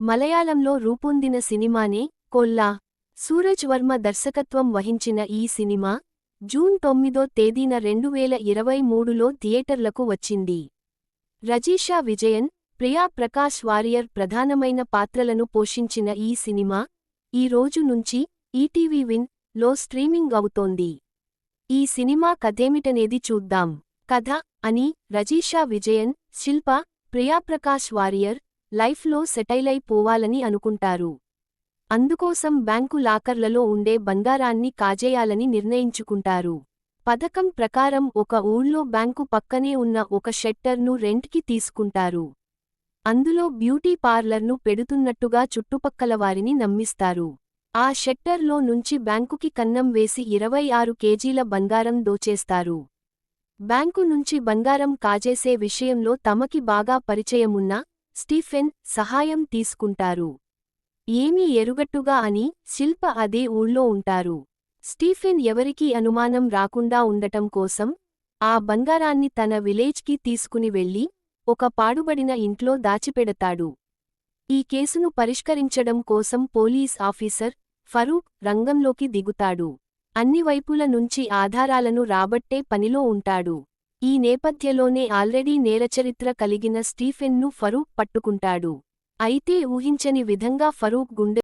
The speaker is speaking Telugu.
మలయాళంలో రూపొందిన సినిమానే కొల్లా. సూరజ్ వర్మ దర్శకత్వం వహించిన ఈ సినిమా జూన్ 9వ తేదీన 2023లో థియేటర్లకు వచ్చింది. రజీషా విజయన్, ప్రియా ప్రకాష్ వారియర్ ప్రధానమైన పాత్రలను పోషించిన ఈ సినిమా ఈ రోజు నుంచి ఈటీవీ విన్ లో స్ట్రీమింగ్ అవుతోంది. ఈ సినిమా కథేమిటనేది చూద్దాం. కథ అని రజీషా విజయన్, శిల్ప, ప్రియాప్రకాష్ వారియర్ లైఫ్లో సెటైలై పోవాలని అనుకుంటారు. అందుకోసం బ్యాంకు లాకర్లలో ఉండే బంగారాన్ని కాజేయాలని నిర్ణయించుకుంటారు. పథకం ప్రకారం ఒక ఊళ్ళో బ్యాంకు పక్కనే ఉన్న ఒక షెట్టర్ను రెంట్కి తీసుకుంటారు. అందులో బ్యూటీ పార్లర్ను పెడుతున్నట్టుగా చుట్టుపక్కలవారిని నమ్మిస్తారు. ఆ షెట్టర్లో నుంచి బ్యాంకుకి కన్నం వేసి 26 కేజీల బంగారం దోచేస్తారు. బ్యాంకు నుంచి బంగారం కాజేసే విషయంలో తమకి బాగా పరిచయమున్న స్టీఫెన్ సహాయం తీసుకుంటారు. ఏమీ ఎరుగట్టుగా అని శిల్ప అదే ఊళ్ళో ఉంటారు. స్టీఫెన్ ఎవరికీ అనుమానం రాకుండా ఉండటం కోసం ఆ బంగారాన్ని తన విలేజ్కి తీసుకుని వెళ్లి ఒక పాడుబడిన ఇంట్లో దాచిపెడతాడు. ఈ కేసును పరిష్కరించడం కోసం పోలీస్ ఆఫీసర్ ఫరూక్ రంగంలోకి దిగుతాడు. అన్ని వైపుల నుంచి ఆధారాలను రాబట్టే పనిలో ఉంటాడు. ఈ నేపథ్యలోనే ఆల్రెడీ నేరచరిత్ర కలిగిన స్టీఫెన్ను ఫరూక్ పట్టుకుంటాడు. అయితే ఊహించని విధంగా ఫరూక్ గుండె